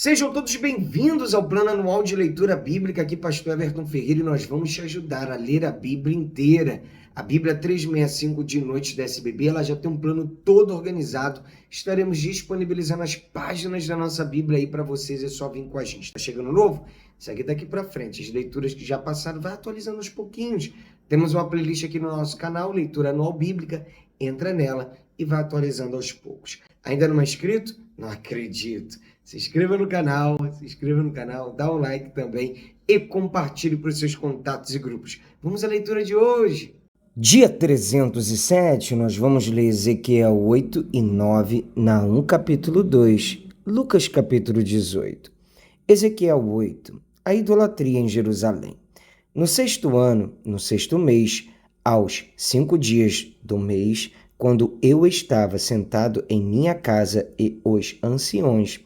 Sejam todos bem-vindos ao Plano Anual de Leitura Bíblica. Aqui, Pastor Everton Ferreira, e nós vamos te ajudar a ler a Bíblia inteira. A Bíblia 365 de Noite da SBB, ela já tem um plano todo organizado. Estaremos disponibilizando as páginas da nossa Bíblia aí para vocês, é só vir com a gente. Tá chegando novo? Segue daqui para frente. As leituras que já passaram, vai atualizando aos pouquinhos. Temos uma playlist aqui no nosso canal, Leitura Anual Bíblica. Entra nela e vai atualizando aos poucos. Ainda não é inscrito? Não acredito. Se inscreva no canal, dá um like também e compartilhe para os seus contatos e grupos. Vamos à leitura de hoje. Dia 307, nós vamos ler Ezequiel 8 e 9, Naum capítulo 2, Lucas capítulo 18. Ezequiel 8, a idolatria em Jerusalém. No 6º ano, no 6º mês, aos 5 dias do mês, quando eu estava sentado em minha casa e os anciões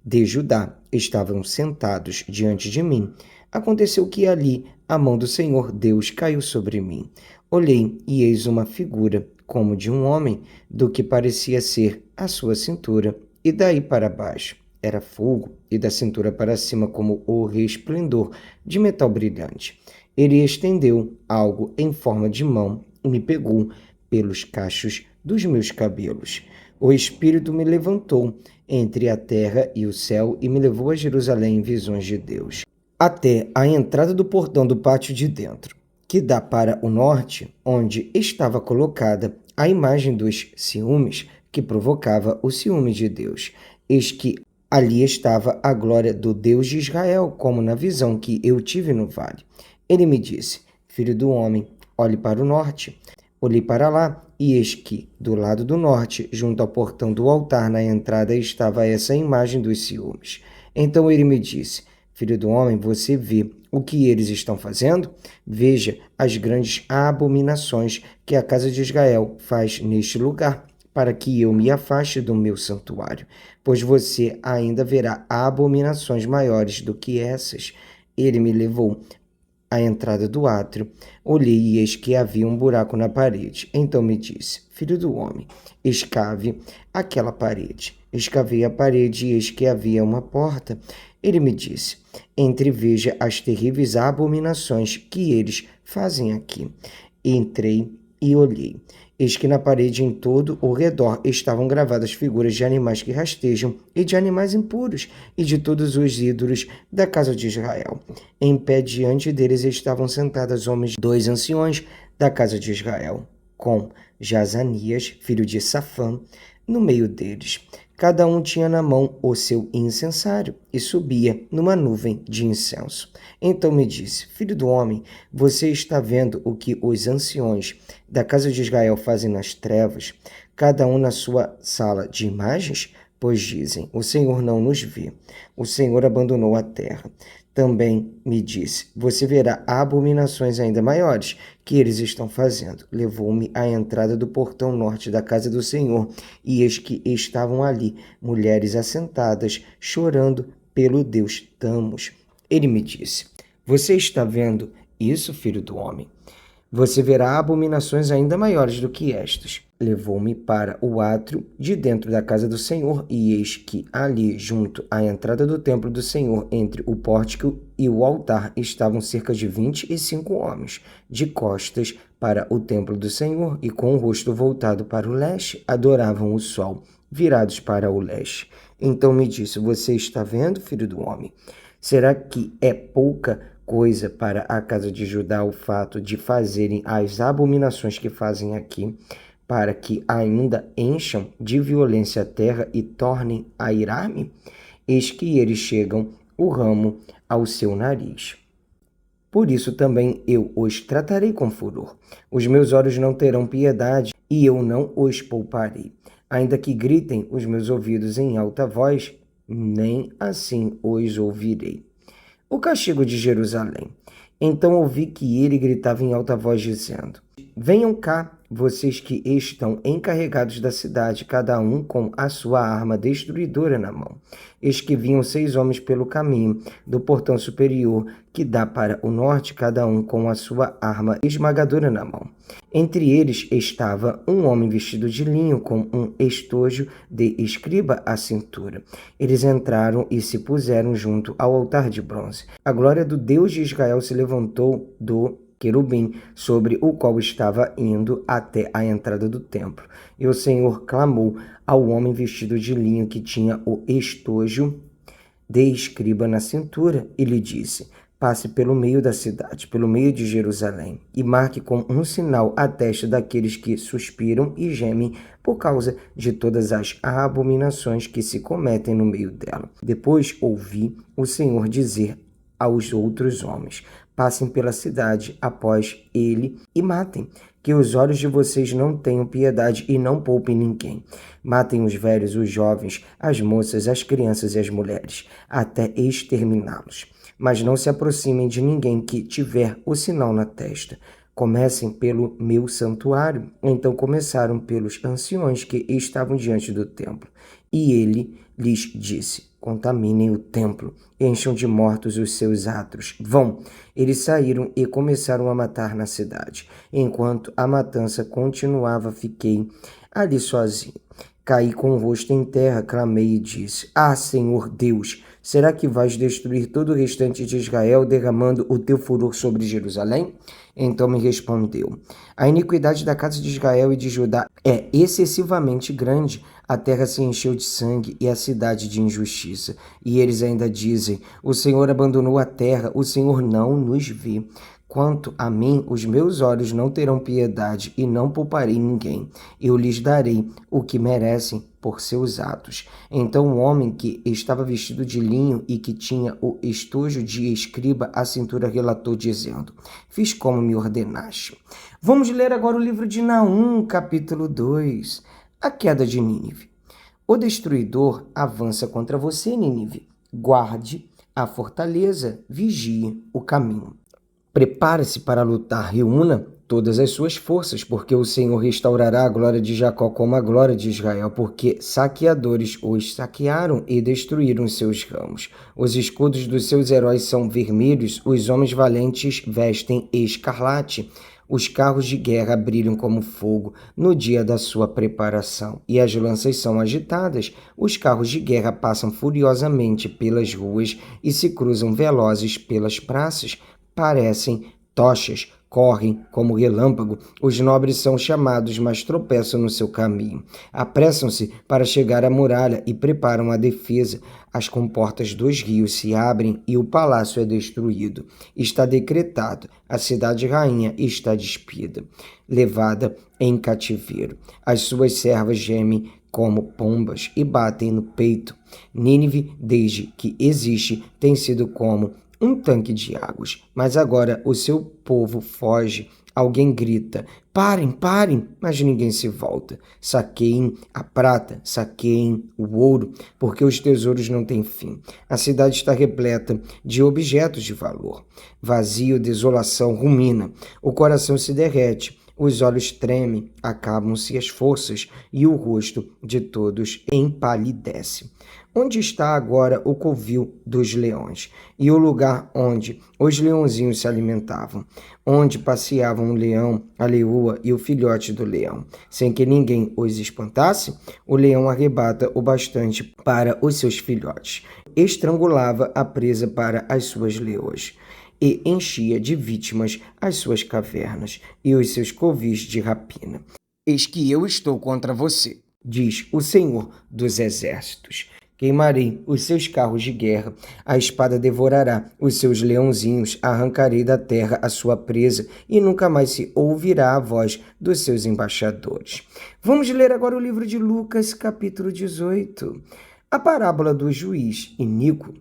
de Judá estavam sentados diante de mim, aconteceu que ali a mão do Senhor Deus caiu sobre mim. Olhei e eis uma figura, como de um homem, do que parecia ser a sua cintura, e daí para baixo era fogo, e da cintura para cima como o resplendor de metal brilhante. Ele estendeu algo em forma de mão e me pegou pelos cachos dos meus cabelos. O Espírito me levantou entre a terra e o céu e me levou a Jerusalém em visões de Deus, até a entrada do portão do pátio de dentro, que dá para o norte, onde estava colocada a imagem dos ciúmes que provocava o ciúme de Deus. Eis que ali estava a glória do Deus de Israel, como na visão que eu tive no vale. Ele me disse: Filho do homem, olhe para o norte. Olhei para lá, e eis que, do lado do norte, junto ao portão do altar na entrada, estava essa imagem dos ciúmes. Então ele me disse: Filho do homem, você vê o que eles estão fazendo? Veja as grandes abominações que a casa de Israel faz neste lugar, para que eu me afaste do meu santuário, pois você ainda verá abominações maiores do que essas. Ele me levou à entrada do átrio, olhei e eis que havia um buraco na parede. Então me disse: Filho do homem, escave aquela parede. Escavei a parede e eis que havia uma porta. Ele me disse: Entre e veja as terríveis abominações que eles fazem aqui. Entrei e olhei. Eis que na parede em todo o redor estavam gravadas figuras de animais que rastejam e de animais impuros e de todos os ídolos da casa de Israel. Em pé diante deles estavam sentados dois anciões da casa de Israel, com Jazanias, filho de Safã, no meio deles. Cada um tinha na mão o seu incensário e subia numa nuvem de incenso. Então me disse: Filho do homem, você está vendo o que os anciões da casa de Israel fazem nas trevas, cada um na sua sala de imagens? Pois dizem: o Senhor não nos vê, o Senhor abandonou a terra. Também me disse: você verá abominações ainda maiores que eles estão fazendo. Levou-me à entrada do portão norte da casa do Senhor, e eis que estavam ali mulheres assentadas, chorando pelo Deus Tamos. Ele me disse: você está vendo isso, filho do homem? Você verá abominações ainda maiores do que estas. Levou-me para o átrio de dentro da casa do Senhor, e eis que ali, junto à entrada do templo do Senhor, entre o pórtico e o altar, estavam cerca de 25 homens, de costas para o templo do Senhor e com o rosto voltado para o leste, adoravam o sol, virados para o leste. Então me disse: você está vendo, filho do homem? Será que é pouca coisa para a casa de Judá o fato de fazerem as abominações que fazem aqui, para que ainda encham de violência a terra e tornem a irar-me? Eis que eles chegam o ramo ao seu nariz. Por isso também eu os tratarei com furor. Os meus olhos não terão piedade, e eu não os pouparei. Ainda que gritem os meus ouvidos em alta voz, nem assim os ouvirei. O castigo de Jerusalém. Então ouvi que ele gritava em alta voz, dizendo: venham cá, vocês que estão encarregados da cidade, cada um com a sua arma destruidora na mão. Eis que vinham 6 homens pelo caminho do portão superior, que dá para o norte, cada um com a sua arma esmagadora na mão. Entre eles estava um homem vestido de linho, com um estojo de escriba à cintura. Eles entraram e se puseram junto ao altar de bronze. A glória do Deus de Israel se levantou do querubim, sobre o qual estava indo até a entrada do templo. E o Senhor clamou ao homem vestido de linho que tinha o estojo de escriba na cintura e lhe disse: passe pelo meio da cidade, pelo meio de Jerusalém, e marque com um sinal a testa daqueles que suspiram e gemem por causa de todas as abominações que se cometem no meio dela. Depois ouvi o Senhor dizer aos outros homens: passem pela cidade após ele e matem, que os olhos de vocês não tenham piedade e não poupem ninguém. Matem os velhos, os jovens, as moças, as crianças e as mulheres, até exterminá-los. Mas não se aproximem de ninguém que tiver o sinal na testa. Comecem pelo meu santuário. Então começaram pelos anciões que estavam diante do templo. E ele lhes disse: contaminem o templo, encham de mortos os seus átrios. Vão! Eles saíram e começaram a matar na cidade. Enquanto a matança continuava, fiquei ali sozinho. Caí com o rosto em terra, clamei e disse: ah, Senhor Deus, será que vais destruir todo o restante de Israel, derramando o teu furor sobre Jerusalém? Então me respondeu: a iniquidade da casa de Israel e de Judá é excessivamente grande. A terra se encheu de sangue e a cidade de injustiça. E eles ainda dizem: o Senhor abandonou a terra, o Senhor não nos vê. Quanto a mim, os meus olhos não terão piedade e não pouparei ninguém. Eu lhes darei o que merecem por seus atos. Então o homem que estava vestido de linho e que tinha o estojo de escriba à cintura relatou, dizendo: fiz como me ordenaste. Vamos ler agora o livro de Naum, capítulo 2. A queda de Nínive. O destruidor avança contra você, Nínive. Guarde a fortaleza, vigie o caminho. Prepare-se para lutar, reúna todas as suas forças, porque o Senhor restaurará a glória de Jacó como a glória de Israel, porque saqueadores os saquearam e destruíram seus ramos. Os escudos dos seus heróis são vermelhos, os homens valentes vestem escarlate. Os carros de guerra brilham como fogo no dia da sua preparação, e as lanças são agitadas. Os carros de guerra passam furiosamente pelas ruas e se cruzam velozes pelas praças. Parecem tochas, correm como relâmpago. Os nobres são chamados, mas tropeçam no seu caminho. Apressam-se para chegar à muralha e preparam a defesa. As comportas dos rios se abrem e o palácio é destruído. Está decretado, a cidade-rainha está despida, levada em cativeiro. As suas servas gemem como pombas e batem no peito. Nínive, desde que existe, tem sido como um tanque de águas, mas agora o seu povo foge. Alguém grita: parem, parem, mas ninguém se volta. Saqueiem a prata, saqueiem o ouro, porque os tesouros não têm fim. A cidade está repleta de objetos de valor. Vazio, desolação, rumina. O coração se derrete, os olhos tremem, acabam-se as forças e o rosto de todos empalidece. Onde está agora o covil dos leões e o lugar onde os leãozinhos se alimentavam, onde passeavam o leão, a leoa e o filhote do leão, sem que ninguém os espantasse? O leão arrebata o bastante para os seus filhotes, estrangulava a presa para as suas leoas e enchia de vítimas as suas cavernas e os seus covis de rapina. Eis que eu estou contra você, diz o Senhor dos Exércitos. Queimarei os seus carros de guerra, a espada devorará os seus leãozinhos, arrancarei da terra a sua presa e nunca mais se ouvirá a voz dos seus embaixadores. Vamos ler agora o livro de Lucas, capítulo 18. A parábola do juiz iníquo.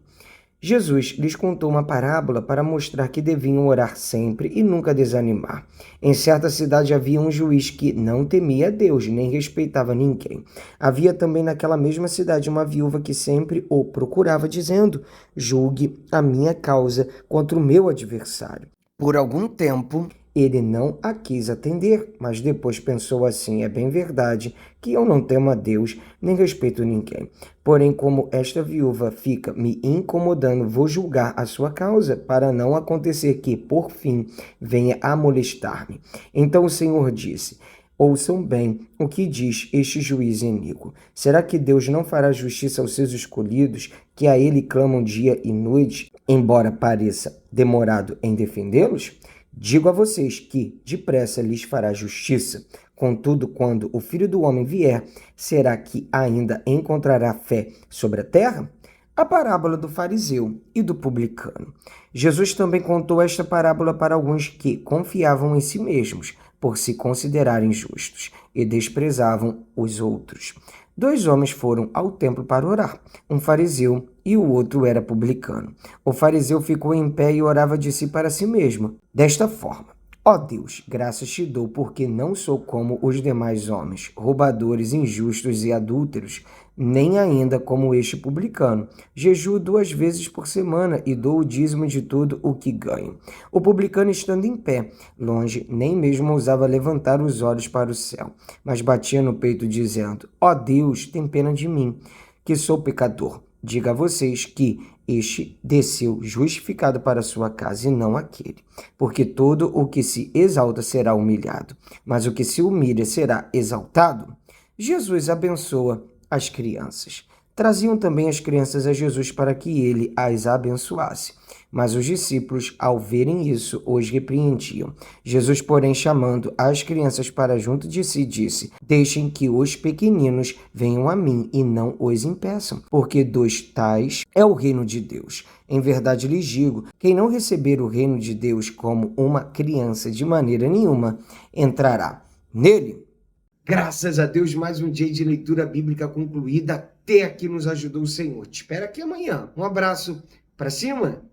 Jesus lhes contou uma parábola para mostrar que deviam orar sempre e nunca desanimar. Em certa cidade havia um juiz que não temia a Deus, nem respeitava ninguém. Havia também naquela mesma cidade uma viúva que sempre o procurava, dizendo: julgue a minha causa contra o meu adversário. Por algum tempo, Ele não a quis atender, mas depois pensou assim: é bem verdade que eu não temo a Deus, nem respeito ninguém. Porém, como esta viúva fica me incomodando, vou julgar a sua causa, para não acontecer que, por fim, venha a molestar-me. Então o Senhor disse: ouçam bem o que diz este juiz iníquo. Será que Deus não fará justiça aos seus escolhidos, que a ele clamam dia e noite, embora pareça demorado em defendê-los? Digo a vocês que depressa lhes fará justiça. Contudo, quando o Filho do Homem vier, será que ainda encontrará fé sobre a terra? A parábola do fariseu e do publicano. Jesus também contou esta parábola para alguns que confiavam em si mesmos, por se considerarem justos, e desprezavam os outros. 2 homens foram ao templo para orar, um fariseu e o outro era publicano. O fariseu ficou em pé e orava de si para si mesmo, desta forma: ó Deus, graças te dou, porque não sou como os demais homens, roubadores, injustos e adúlteros, nem ainda como este publicano. Jejuo 2 vezes por semana e dou o dízimo de tudo o que ganho. O publicano, estando em pé, longe, nem mesmo ousava levantar os olhos para o céu, mas batia no peito, dizendo: ó Deus, tem pena de mim, que sou pecador. Diga a vocês que este desceu justificado para sua casa e não aquele. Porque todo o que se exalta será humilhado, mas o que se humilha será exaltado. Jesus abençoa as crianças. Traziam também as crianças a Jesus para que ele as abençoasse. Mas os discípulos, ao verem isso, os repreendiam. Jesus, porém, chamando as crianças para junto de si, disse: deixem que os pequeninos venham a mim e não os impeçam, porque dos tais é o reino de Deus. Em verdade lhes digo, quem não receber o reino de Deus como uma criança, de maneira nenhuma entrará nele. Graças a Deus, mais um dia de leitura bíblica concluída. Até aqui nos ajudou o Senhor. Te espero aqui amanhã. Um abraço. Para cima.